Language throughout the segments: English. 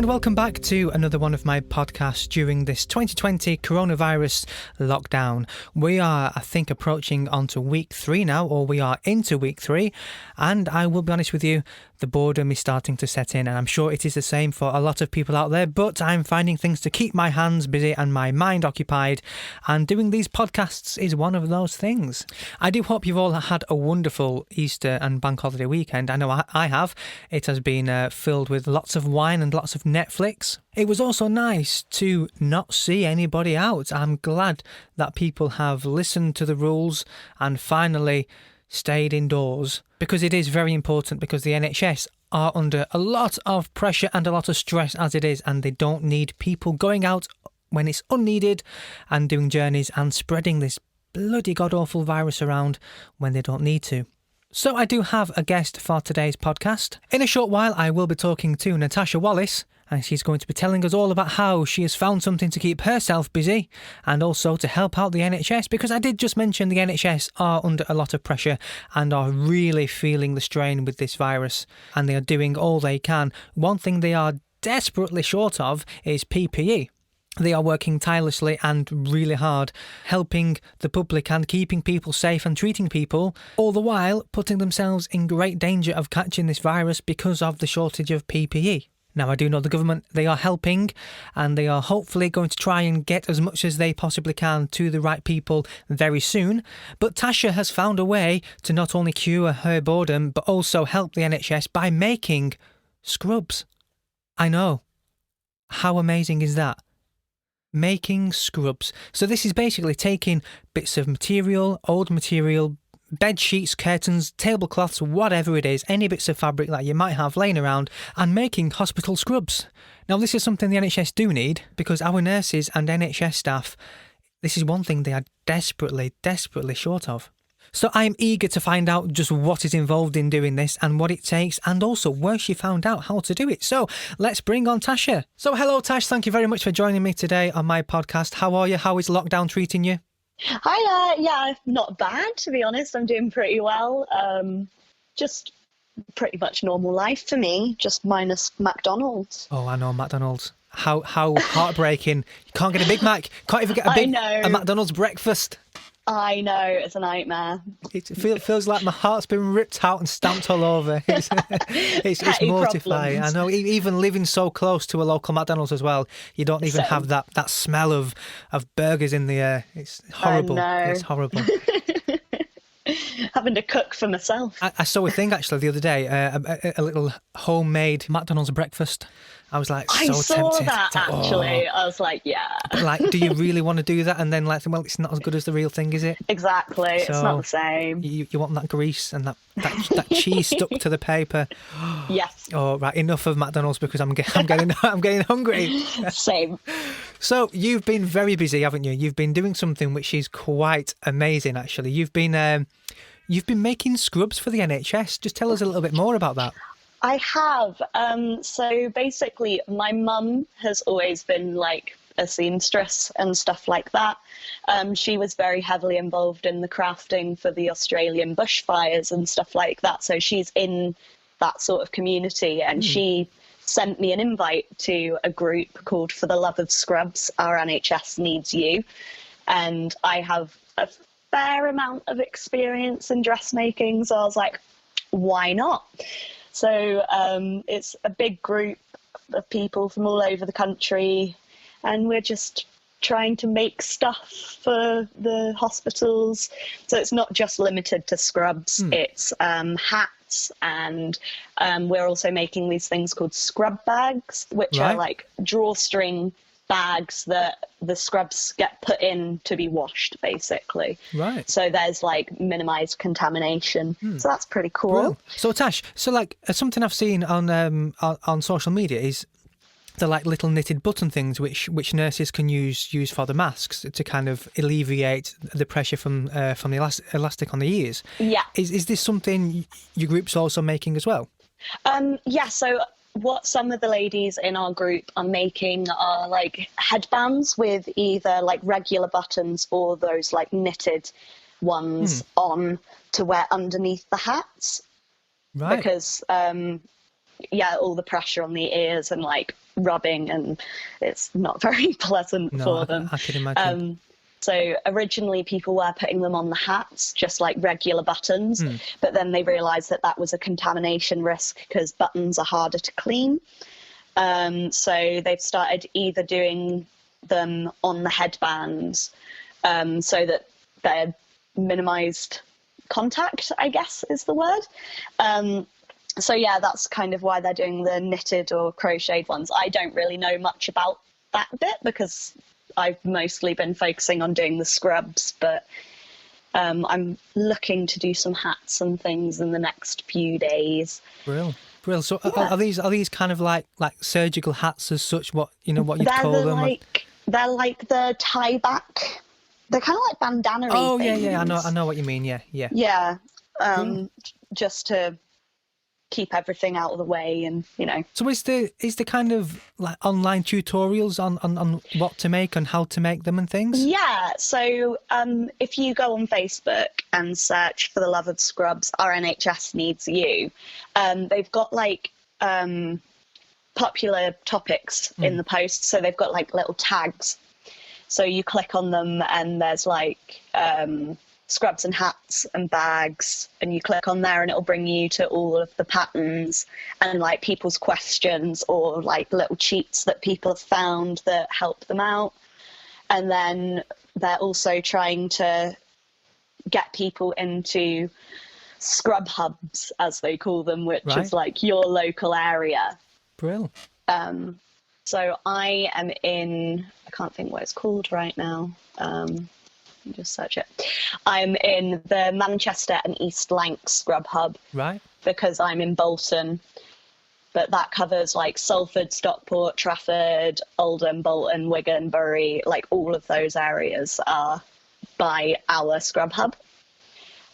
and welcome back to another one of my podcasts during this 2020 coronavirus lockdown. We are, I think, approaching onto week 3 now, or we are into week 3, and I will be honest with you, the boredom is starting to set in, and I'm sure it is the same for a lot of people out there, but I'm finding things to keep my hands busy and my mind occupied, and doing these podcasts is one of those things. I do hope you've all had a wonderful Easter and bank holiday weekend. I know I have. It has been filled with lots of wine and lots of Netflix. It was also nice to not see anybody out. I'm glad that people have listened to the rules and finally stayed indoors, because it is very important, because the NHS are under a lot of pressure and a lot of stress as it is, and they don't need people going out when it's unneeded and doing journeys and spreading this bloody god-awful virus around when they don't need to. So I do have a guest for today's podcast. In a short while I will be talking to Tasha Wallace, and she's going to be telling us all about how she has found something to keep herself busy and also to help out the NHS, because I did just mention the NHS are under a lot of pressure and are really feeling the strain with this virus, and they are doing all they can. One thing they are desperately short of is PPE. They are working tirelessly and really hard, helping the public and keeping people safe and treating people, all the while putting themselves in great danger of catching this virus because of the shortage of PPE. Now, I do know the government, they are helping, and they are hopefully going to try and get as much as they possibly can to the right people very soon. But Tasha has found a way to not only cure her boredom, but also help the NHS by making scrubs. I know. How amazing is that? Making scrubs. So this is basically taking bits of material, old material, bed sheets, curtains, tablecloths, whatever it is, any bits of fabric that you might have laying around, and making hospital scrubs. Now, this is something the NHS do need, because our nurses and NHS staff, this is one thing they are desperately, desperately short of. So I am eager to find out just what is involved in doing this and what it takes, and also where she found out how to do it. So let's bring on Tasha. So hello, Tash. Thank you very much for joining me today on my podcast. How are you? How is lockdown treating you? Hi, yeah, not bad, to be honest. I'm doing pretty well. Just pretty much normal life for me, just minus McDonald's. Oh, I know, McDonald's. How heartbreaking. You can't get a Big Mac. Can't even get a McDonald's breakfast. I know, it's a nightmare. It feels like my heart's been ripped out and stamped all over. It's mortifying. Problems. I know, even living so close to a local McDonald's as well, you don't even have that smell of burgers in the air. It's horrible. It's horrible. Having to cook for myself. I saw a thing actually the other day, a little homemade McDonald's breakfast. I was like, so tempted. I saw that actually. I was like, yeah. But like, do you really want to do that? And then like, well, it's not as good as the real thing, is it? Exactly. So it's not the same. You want that grease and that cheese stuck to the paper. Yes. Oh, right. Enough of McDonald's, because I'm getting hungry. Same. So you've been very busy, haven't you? You've been doing something which is quite amazing, actually. You've been making scrubs for the NHS. Just tell us a little bit more about that. I have. So basically, my mum has always been like a seamstress and stuff like that. She was very heavily involved in the crafting for the Australian bushfires and stuff like that. So she's in that sort of community, and she sent me an invite to a group called For the Love of Scrubs, Our NHS Needs You. And I have a fair amount of experience in dressmaking, so I was like, why not? So it's a big group of people from all over the country, and we're just trying to make stuff for the hospitals. So it's not just limited to scrubs, it's hats, and we're also making these things called scrub bags, which are like drawstring bags that the scrubs get put in to be washed, basically. Right. So there's like minimized contamination. So that's pretty cool. Brilliant. So Tash, like something I've seen on social media is the like little knitted button things which nurses can use for the masks to kind of alleviate the pressure from the elastic on the ears. Yeah. Is this something your group's also making as well? Yeah. So what some of the ladies in our group are making are like headbands with either like regular buttons or those like knitted ones on to wear underneath the hats. Right. Because all the pressure on the ears and like rubbing, and it's not very pleasant for them. I can imagine. So originally people were putting them on the hats, just like regular buttons, but then they realised that that was a contamination risk because buttons are harder to clean. So they've started either doing them on the headbands, so that they're minimised contact, I guess is the word. So yeah, that's kind of why they're doing the knitted or crocheted ones. I don't really know much about that bit because I've mostly been focusing on doing the scrubs, but I'm looking to do some hats and things in the next few days. Brill. So are these kind of like surgical hats as such? What you'd call them? They're like the tie back. They're kind of like bandana. Oh things. yeah. I know what you mean. Yeah. Yeah. Just to keep everything out of the way, and So is the kind of like online tutorials on what to make and how to make them and things? Yeah. So if you go on Facebook and search for the love of scrubs, our NHS needs you. They've got like popular topics in the post, so they've got like little tags. So you click on them and there's like scrubs and hats and bags, and you click on there and it'll bring you to all of the patterns and like people's questions or like little cheats that people have found that help them out. And then they're also trying to get people into scrub hubs, as they call them, which is like your local area. Brill. So I am I can't think what it's called right now. Just search it. I'm in the Manchester and East Lancs Scrub Hub. Right. Because I'm in Bolton. But that covers like Salford, Stockport, Trafford, Oldham, Bolton, Wigan, Bury, like all of those areas are by our Scrub Hub.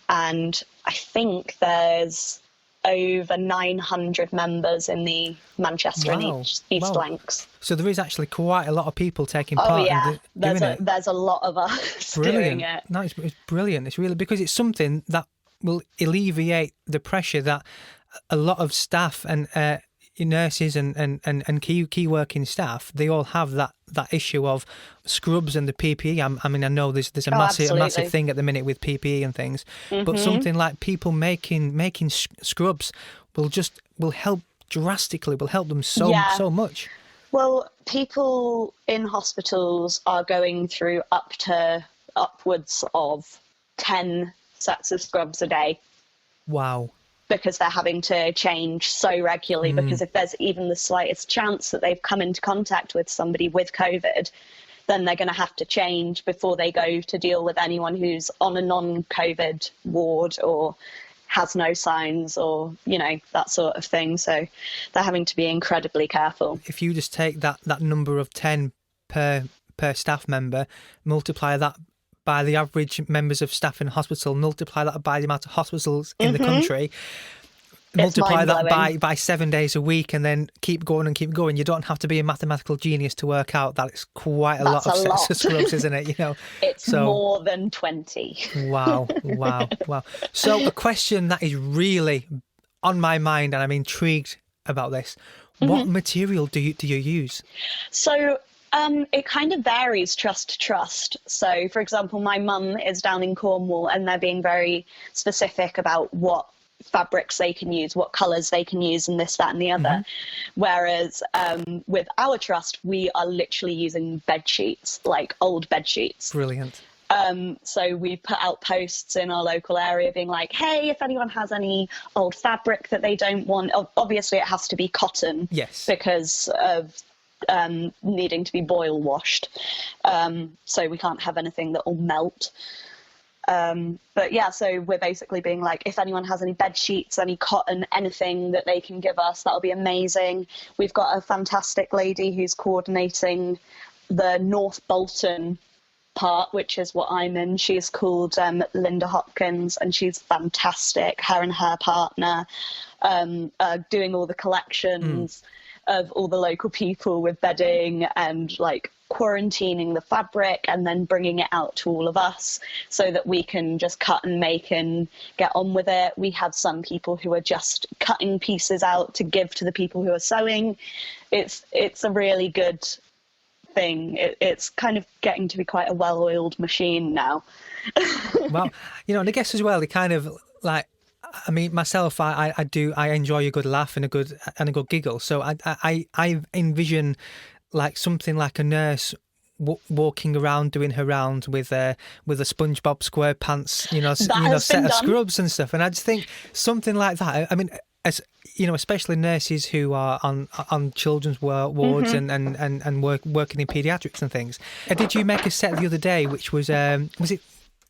And I think there's over 900 members in the Manchester and East Lancs. So there is actually quite a lot of people taking part. Oh yeah, doing it. There's a lot of us doing it. No, it's brilliant. It's really, because it's something that will alleviate the pressure that a lot of staff and nurses and key working staff, they all have that issue of scrubs and the PPE. I mean, I know there's a massive thing at the minute with PPE and things, but something like people making scrubs will help drastically, will help them so much. Well, people in hospitals are going through upwards of 10 sets of scrubs a day. Wow. Because they're having to change so regularly, because if there's even the slightest chance that they've come into contact with somebody with COVID, then they're going to have to change before they go to deal with anyone who's on a non-COVID ward or has no signs or, that sort of thing. So they're having to be incredibly careful. If you just take that number of 10 per staff member, multiply that by the average members of staff in a hospital, multiply that by the amount of hospitals in the country, multiply that by 7 days a week, and then keep going. You don't have to be a mathematical genius to work out that it's quite a lot of sets of scrubs, isn't it? It's more than 20. Wow. So a question that is really on my mind, and I'm intrigued about this. What material do you use? So it kind of varies trust to trust. So, for example, my mum is down in Cornwall and they're being very specific about what fabrics they can use, what colours they can use, and this, that and the other. Whereas with our trust, we are literally using bed sheets, like old bed sheets. Brilliant. So we put out posts in our local area being like, hey, if anyone has any old fabric that they don't want, obviously it has to be cotton. Yes. Because of needing to be boil washed, so we can't have anything that will melt. But yeah, so we're basically being like, if anyone has any bed sheets, any cotton, anything that they can give us, that'll be amazing. We've got a fantastic lady who's coordinating the North Bolton part, which is what I'm in. She's called Linda Hopkins, and she's fantastic. Her and her partner are doing all the collections of all the local people with bedding and like quarantining the fabric and then bringing it out to all of us so that we can just cut and make and get on with it. We have some people who are just cutting pieces out to give to the people who are sewing. It's a really good thing. It's kind of getting to be quite a well-oiled machine now. Well, and I guess as well, they kind of like, I mean, myself, I enjoy a good laugh and a good giggle. So I envision like something like a nurse walking around doing her rounds with a SpongeBob SquarePants, set of scrubs and stuff. And I just think something like that. I mean, as especially nurses who are on children's wards and working in paediatrics and things. Did you make a set the other day, which was it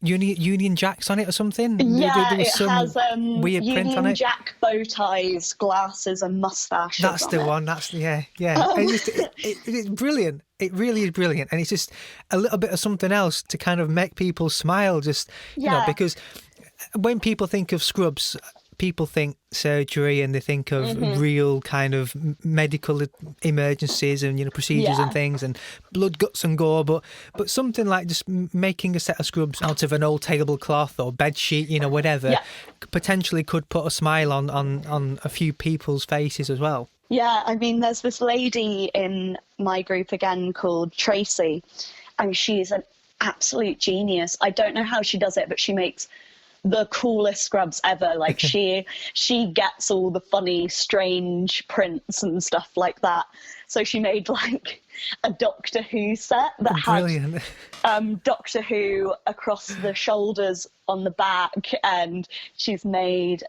Union Jacks on it or something? Yeah, there was it has weird print on Union it. Jack bow ties, glasses, and mustaches. That's the one. That's yeah. It's brilliant. It really is brilliant, and it's just a little bit of something else to kind of make people smile. Just because when people think of scrubs, people think surgery and they think of real kind of medical emergencies and procedures and things and blood, guts and gore, but something like just making a set of scrubs out of an old tablecloth or bed sheet, whatever, potentially could put a smile on a few people's faces as well. Yeah, I mean, there's this lady in my group again called Tracy, and she's an absolute genius. I don't know how she does it, but she makes the coolest scrubs ever. Like she gets all the funny, strange prints and stuff like that. So she made like a Doctor Who set that had Doctor Who across the shoulders on the back, and she's made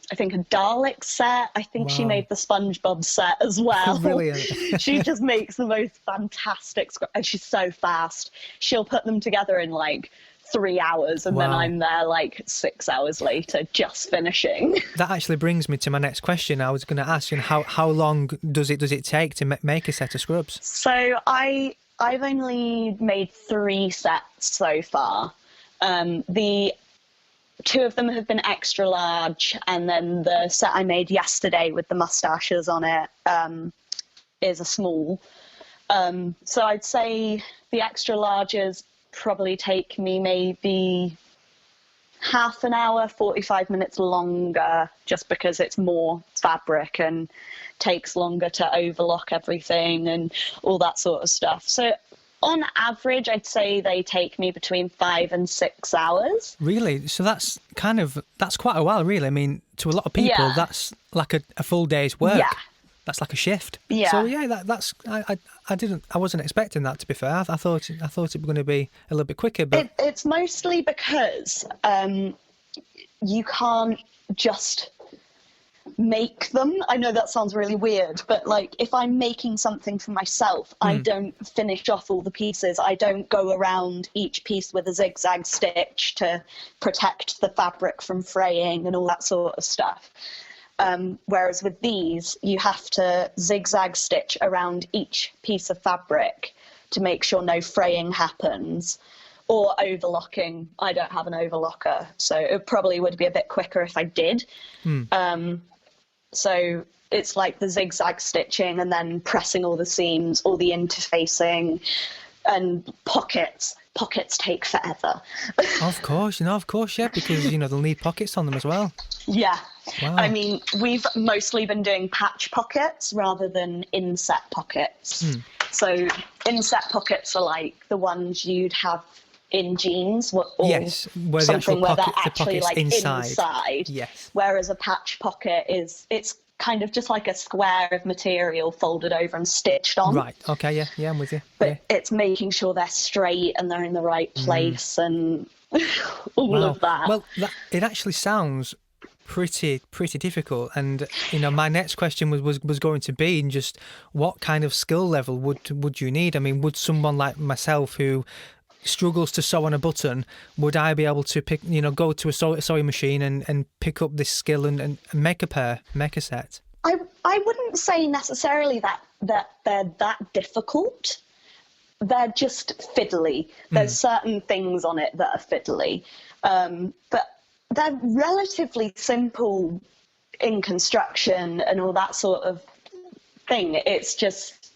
I think a Dalek set. I think she made the SpongeBob set as well. Brilliant. She just makes the most fantastic and she's so fast. She'll put them together in like 3 hours and then I'm there like 6 hours later just finishing. That actually brings me to my next question. I was going to ask you, how long does it take to make a set of scrubs? So I've only made 3 sets so far. The 2 of them have been extra large, and then the set I made yesterday with the mustaches on it is a small. So I'd say the extra larges probably take me maybe half an hour, 45 minutes longer, just because it's more fabric and takes longer to overlock everything and all that sort of stuff. So on average, I'd say they take me between 5 and 6 hours. Really? So that's quite a while, really. I mean, to a lot of people, that's like a full day's work. Yeah. That's like a shift. Yeah. So that's I wasn't expecting that, to be fair. I thought it was going to be a little bit quicker, but it's mostly because you can't just make them. I know that sounds really weird, but like if I'm making something for myself, I don't finish off all the pieces. I don't go around each piece with a zigzag stitch to protect the fabric from fraying and all that sort of stuff. Whereas with these, you have to zigzag stitch around each piece of fabric to make sure no fraying happens, or overlocking. I don't have an overlocker, so it probably would be a bit quicker if I did. So it's like the zigzag stitching and then pressing all the seams, all the interfacing, and pockets. Pockets take forever. Of course, yeah, because they'll need pockets on them as well. Yeah. Wow. I mean, we've mostly been doing patch pockets rather than inset pockets. So inset pockets are like the ones you'd have in jeans, or where something where they're the actually like inside. Yes. Whereas a patch pocket it's kind of just like a square of material folded over and stitched on. Right. Okay. Yeah, I'm with you. But it's making sure they're straight and they're in the right place and all of that. Well, it actually sounds pretty difficult, and my next question was going to be just what kind of skill level would you need? I mean, would someone like myself who struggles to sew on a button, would I be able to go to a sewing machine and pick up this skill and make a set? I wouldn't say necessarily that they're that difficult. They're just fiddly. There's certain things on it that are fiddly, but they're relatively simple in construction and all that sort of thing. It's just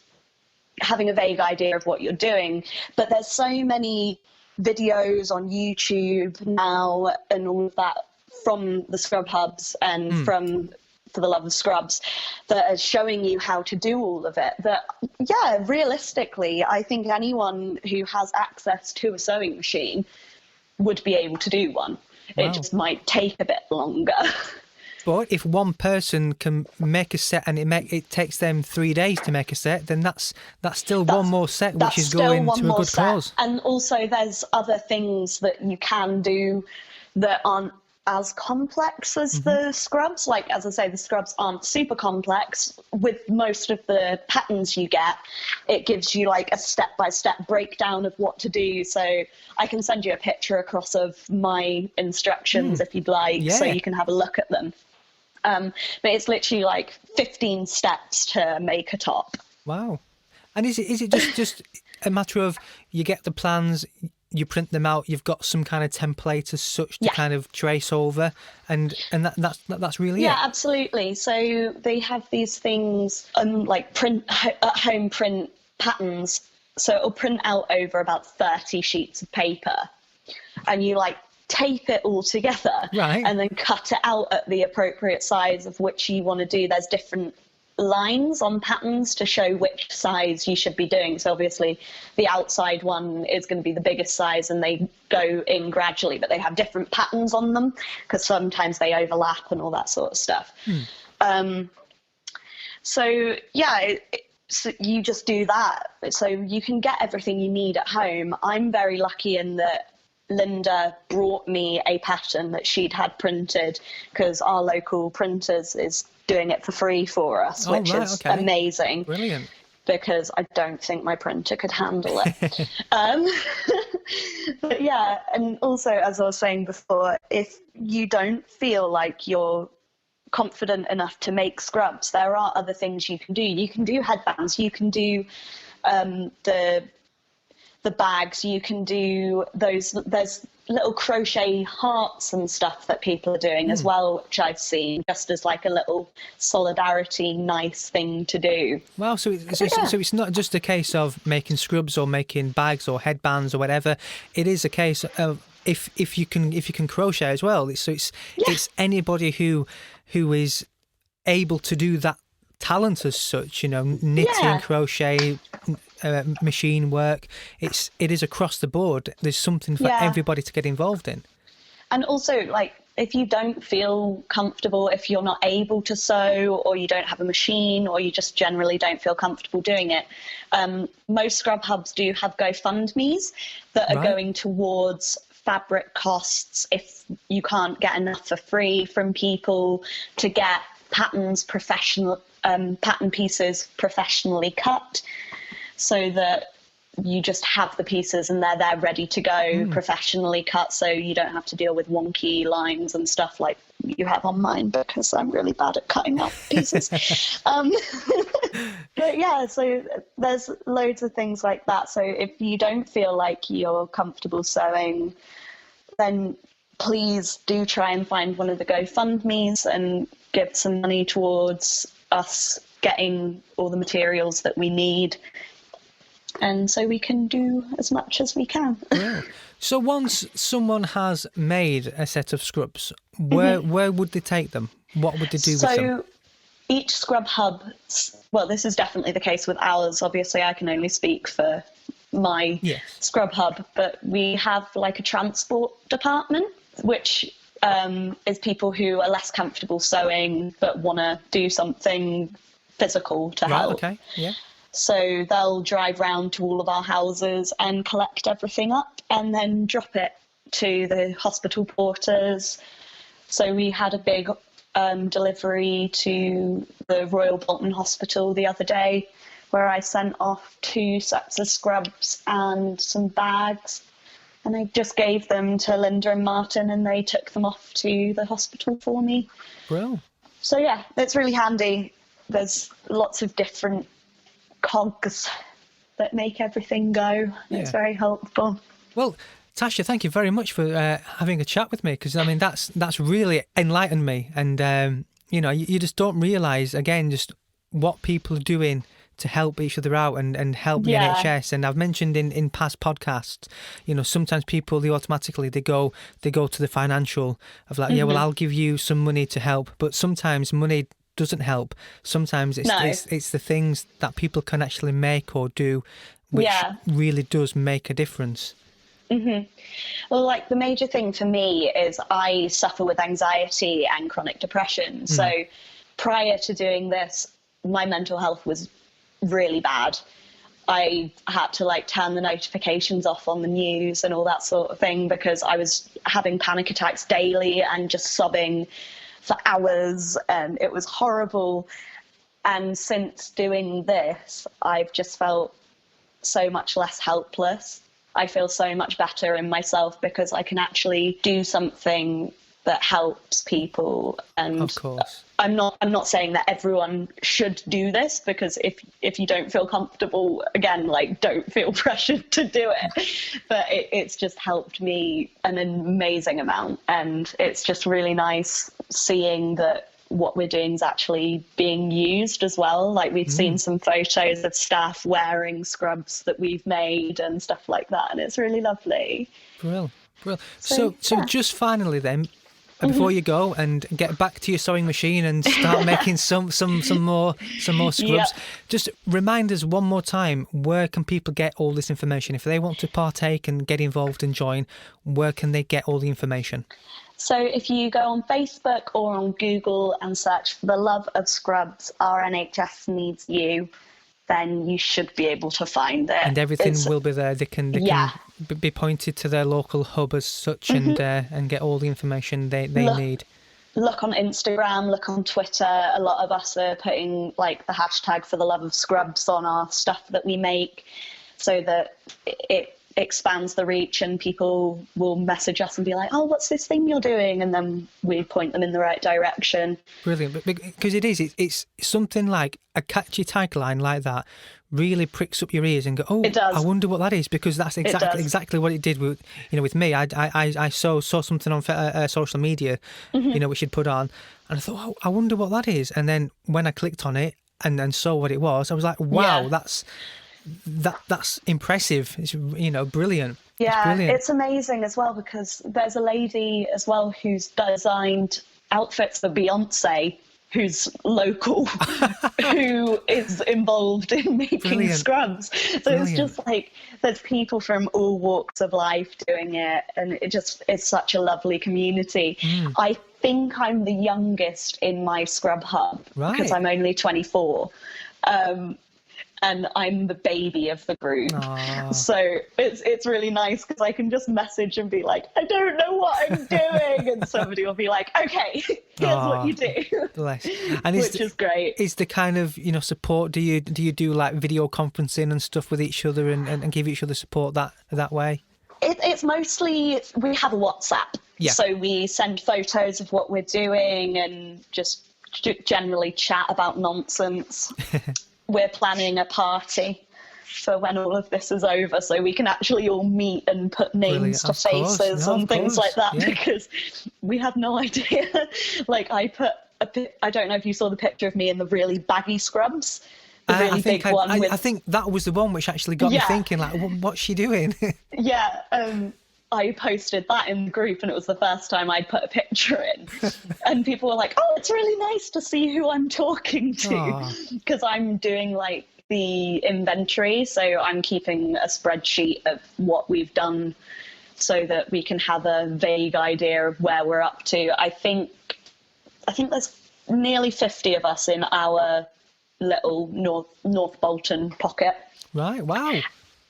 having a vague idea of what you're doing. But there's so many videos on YouTube now and all of that from the scrub hubs and from For the Love of Scrubs that are showing you how to do all of it. That, yeah, realistically, I think anyone who has access to a sewing machine would be able to do one. Wow. It just might take a bit longer. But if one person can make a set and it takes them 3 days to make a set, then that's still one more set which is going to a good cause. And also there's other things that you can do that aren't as complex as the scrubs. Like, as I say, the scrubs aren't super complex. With most of the patterns you get, it gives you like a step-by-step breakdown of what to do. So I can send you a picture across of my instructions if you'd like, so you can have a look at them. But it's literally like 15 steps to make a top. Wow. And is it just a matter of you get the plans, you print them out, you've got some kind of template as such to kind of trace over, and that's really it? Yeah, absolutely. So they have these things, like at-home print patterns. So it'll print out over about 30 sheets of paper, and you like tape it all together, right, and then cut it out at the appropriate size of which you want to do. There's different lines on patterns to show which size you should be doing. So obviously the outside one is going to be the biggest size, and they go in gradually, but they have different patterns on them because sometimes they overlap and all that sort of stuff. So yeah, so you just do that. So you can get everything you need at home. I'm very lucky in that Linda brought me a pattern that she'd had printed because our local printers is doing it for free for us, which is amazing. Brilliant. Because I don't think my printer could handle it. But yeah, and also, as I was saying before, if you don't feel like you're confident enough to make scrubs, there are other things you can do. You can do headbands, you can do the bags, you can do those, there's little crochet hearts and stuff that people are doing as well, which I've seen just as like a little solidarity nice thing to do. Wow, so it's not just a case of making scrubs or making bags or headbands or whatever. It is a case of if you can crochet as well. It's anybody who is able to do that talent as such, knitting, crochet, machine work. It is across the board. There's something for everybody to get involved in. And also, like, if you don't feel comfortable, if you're not able to sew, or you don't have a machine, or you just generally don't feel comfortable doing it, most scrub hubs do have GoFundMes that are going towards fabric costs if you can't get enough for free from people, to get pattern pieces professionally cut, so that you just have the pieces and they're there ready to go, professionally cut, so you don't have to deal with wonky lines and stuff like you have on mine, because I'm really bad at cutting out pieces. But yeah, so there's loads of things like that. So if you don't feel like you're comfortable sewing, then please do try and find one of the GoFundMes and give some money towards us getting all the materials that we need, and so we can do as much as we can. Yeah. So once someone has made a set of scrubs, where would they take them? What would they do with them? So each scrub hub, well, this is definitely the case with ours. Obviously, I can only speak for my scrub hub, but we have like a transport department, which is people who are less comfortable sewing but want to do something physical to help. Okay, yeah. So they'll drive round to all of our houses and collect everything up and then drop it to the hospital porters. So we had a big delivery to the Royal Bolton Hospital the other day, where I sent off 2 sets of scrubs and some bags. And I just gave them to Linda and Martin, and they took them off to the hospital for me. Brilliant. So yeah, it's really handy. There's lots of different cogs that make everything go. It's very helpful. Well, Tasha, thank you very much for having a chat with me, because I mean that's really enlightened me, and you just don't realise, again, just what people are doing help each other out and help the Yeah. NHS. And I've mentioned in past podcasts, sometimes people, they automatically they go to the financial of like, yeah, well, I'll give you some money to help, but sometimes money doesn't help. Sometimes it's the things that people can actually make or do, which really does make a difference. Well, like the major thing for me is I suffer with anxiety and chronic depression. So prior to doing this, my mental health was really bad. I had to like turn the notifications off on the news and all that sort of thing because I was having panic attacks daily and just sobbing for hours, and it was horrible. And since doing this, I've just felt so much less helpless. I feel so much better in myself because I can actually do something that helps people. And of course, I'm not saying that everyone should do this, because if you don't feel comfortable, again, like, don't feel pressured to do it. But it's just helped me an amazing amount, and it's just really nice seeing that what we're doing is actually being used as well. Like, we've seen some photos of staff wearing scrubs that we've made and stuff like that, and it's really lovely. Brill. So just finally then, before you go and get back to your sewing machine and start making some more scrubs, just remind us one more time, where can people get all this information? If they want to partake and get involved and join, where can they get all the information? So if you go on Facebook or on Google and search for The Love of Scrubs, Our NHS Needs You, then you should be able to find it. And everything will be there. They can be pointed to their local hub as such, and get all the information they need. Look on Instagram, look on Twitter. A lot of us are putting like the hashtag for The Love of Scrubs on our stuff that we make, so that it expands the reach, and people will message us and be like, oh, what's this thing you're doing? And then we point them in the right direction. Brilliant. Because it's something like a catchy tagline like that really pricks up your ears and go, oh, it does. I wonder what that is, because that's exactly what it did with me. I saw something on social media, which you'd put on, and I thought, oh, I wonder what that is. And then when I clicked on it and saw what it was, I was like, wow, that's impressive. It's brilliant. Yeah, it's amazing as well, because there's a lady as well who's designed outfits for Beyonce, who's local, who is involved in making scrubs. So it's just like, there's people from all walks of life doing it, and it's such a lovely community. I think I'm the youngest in my scrub hub, because I'm only 24. And I'm the baby of the group. Aww. So it's really nice, because I can just message and be like, I don't know what I'm doing. And somebody will be like, okay, here's what you do. Bless. And which is great. Is the kind of, support, do you do like video conferencing and stuff with each other and give each other support that way? It's mostly, we have a WhatsApp. Yeah. So we send photos of what we're doing and just generally chat about nonsense. We're planning a party for when all of this is over, so we can actually all meet and put names to faces and things like that, because we have no idea. Like, I don't know if you saw the picture of me in the really baggy scrubs. The really big one. I think that was the one which actually got me thinking, like, what's she doing? I posted that in the group, and it was the first time I'd put a picture in. And people were like, oh, it's really nice to see who I'm talking to. Because I'm doing like the inventory. So I'm keeping a spreadsheet of what we've done, so that we can have a vague idea of where we're up to. I think there's nearly 50 of us in our little North Bolton pocket. Right, wow.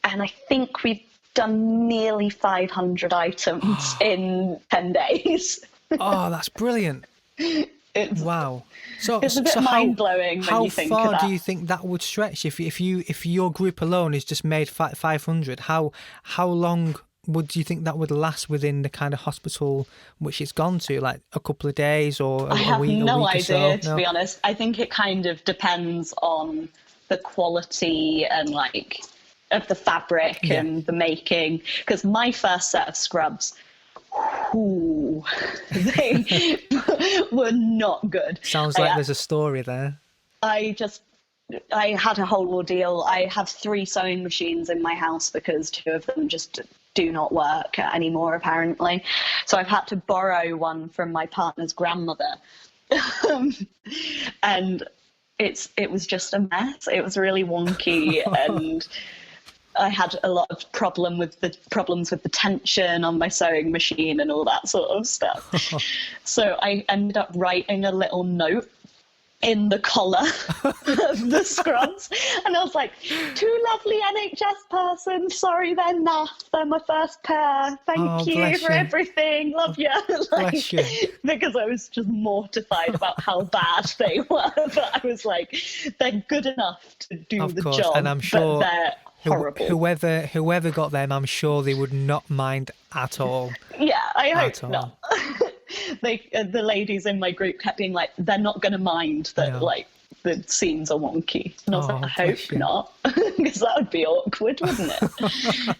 And I think we've done nearly 500 items in 10 days. Oh, that's brilliant. Wow. So it's a bit mind-blowing when you think of that. How far do you think that would stretch if your group alone is just made 500? How long would you think that would last within the kind of hospital which it's gone to, like a couple of days or a week? I have no idea, to be honest. I think it kind of depends on the quality and like of the fabric and the making, because my first set of scrubs, they were not good. Sounds like there's a story there. I just I had a whole ordeal. I have 3 sewing machines in my house because 2 of them just do not work anymore, apparently. So I've had to borrow one from my partner's grandmother. And it was just a mess. It was really wonky, and I had a lot of problems with the tension on my sewing machine and all that sort of stuff. So I ended up writing a little note in the collar of the scrubs, and I was like, "To lovely NHS person, sorry they're naff, they're my first pair, thank you for everything, love you." Bless you. Because I was just mortified about how bad they were, but I was like, they're good enough to do the job, and I'm sure but they're horrible. Whoever got them, I'm sure they would not mind at all. Yeah, I hope not. The ladies in my group kept being like, they're not going to mind that like the scenes are wonky, and I was like, I hope not, because that would be awkward, wouldn't it?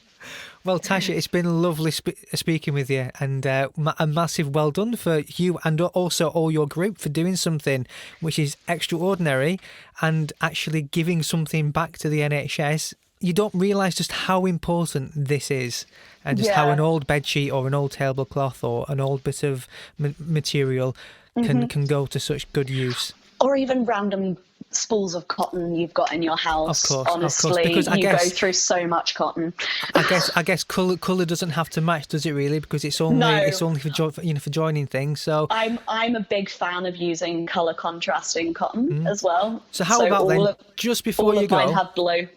Well, Tasha, it's been lovely speaking with you, and a massive well done for you and also all your group for doing something which is extraordinary and actually giving something back to the NHS. You don't realise just how important this is, and just how an old bedsheet or an old tablecloth or an old bit of material can go to such good use. Or even random spools of cotton you've got in your house. Of course, honestly, because I guess, go through so much cotton. I guess colour doesn't have to match, does it? Really, because it's only for joining things. So I'm a big fan of using colour contrasting cotton as well. So how about then, just before you go, all of mine have blue.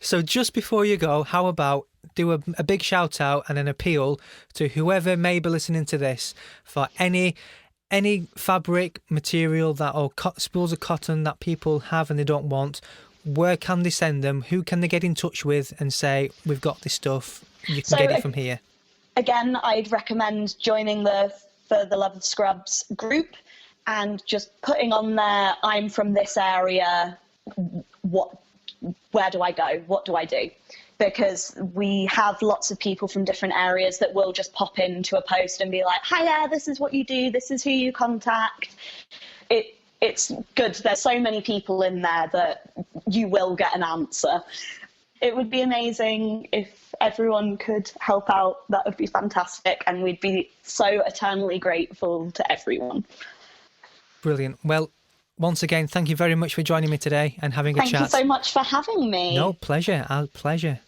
So just before you go, how about do a big shout out and an appeal to whoever may be listening to this for any fabric material or spools of cotton that people have and they don't want. Where can they send them? Who can they get in touch with and say, we've got this stuff, you can get it from here? Again, I'd recommend joining the For the Love of Scrubs group and just putting on there, I'm from this area, where do I go? What do I do? Because we have lots of people from different areas that will just pop into a post and be like, hiya, this is what you do, this is who you contact. It's good. There's so many people in there that you will get an answer. It would be amazing if everyone could help out. That would be fantastic, and we'd be so eternally grateful to everyone. Brilliant. Well, once again, thank you very much for joining me today and having a chat. Thank you so much for having me. No, pleasure. Our pleasure.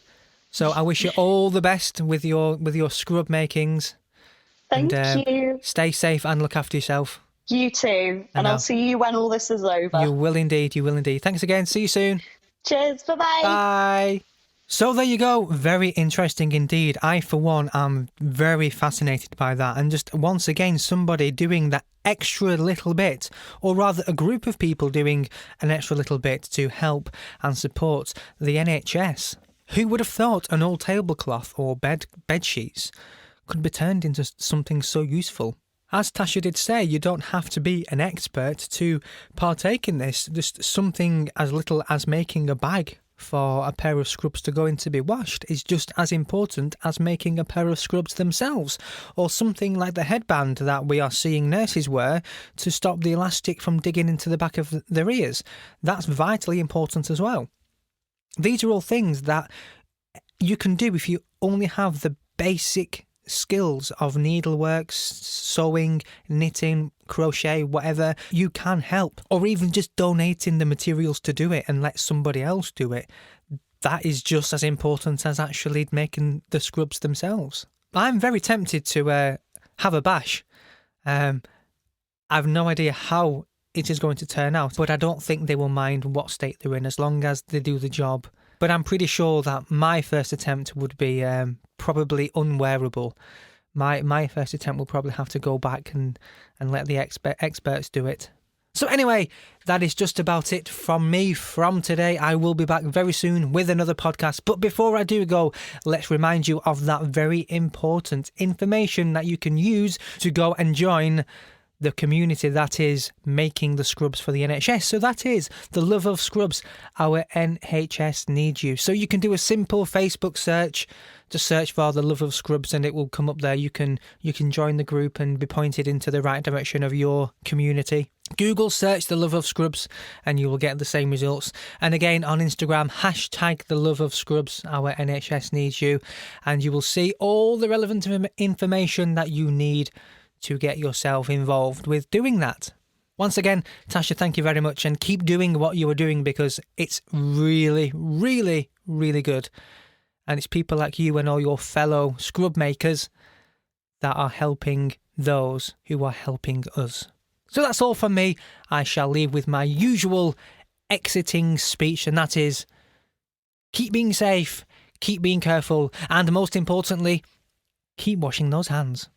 So I wish you all the best with your scrub makings. Thank you. Stay safe and look after yourself. You too. And I'll see you when all this is over. You will indeed. You will indeed. Thanks again. See you soon. Cheers. Bye-bye. Bye. So there you go. Very interesting indeed. I, for one, am very fascinated by that. And just once again, somebody doing that extra little bit, or rather a group of people doing an extra little bit to help and support the NHS. Who would have thought an old tablecloth or bed sheets could be turned into something so useful? As Tasha did say, you don't have to be an expert to partake in this. Just something as little as making a bag for a pair of scrubs to go in to be washed is just as important as making a pair of scrubs themselves, or something like the headband that we are seeing nurses wear to stop the elastic from digging into the back of their ears. That's vitally important as well. These are all things that you can do if you only have the basic skills of needlework, sewing, knitting, crochet, whatever. You can help, or even just donating the materials to do it and let somebody else do it. That is just as important as actually making the scrubs themselves. I'm very tempted to have a bash. I've no idea how it is going to turn out, but I don't think they will mind what state they're in as long as they do the job. But I'm pretty sure that my first attempt would be probably unwearable. My first attempt will probably have to go back and let the experts do it. So anyway, that is just about it from me from today. I will be back very soon with another podcast. But before I do go, let's remind you of that very important information that you can use to go and join the community that is making the scrubs for the NHS. So that is the Love of Scrubs. Our NHS needs you. So you can do a simple Facebook search. Just search for the Love of Scrubs and it will come up there. You can join the group and be pointed into the right direction of your community. Google search the love of scrubs and you will get the same results. And again, on Instagram, hashtag the love of scrubs, our NHS needs you, and you will see all the relevant information that you need to get yourself involved with doing that. Once again, Tasha, thank you very much, and keep doing what you are doing because it's really, really, really good. And it's people like you and all your fellow scrub makers that are helping those who are helping us. So that's all from me. I shall leave with my usual exiting speech, and that is keep being safe, keep being careful, and most importantly, keep washing those hands.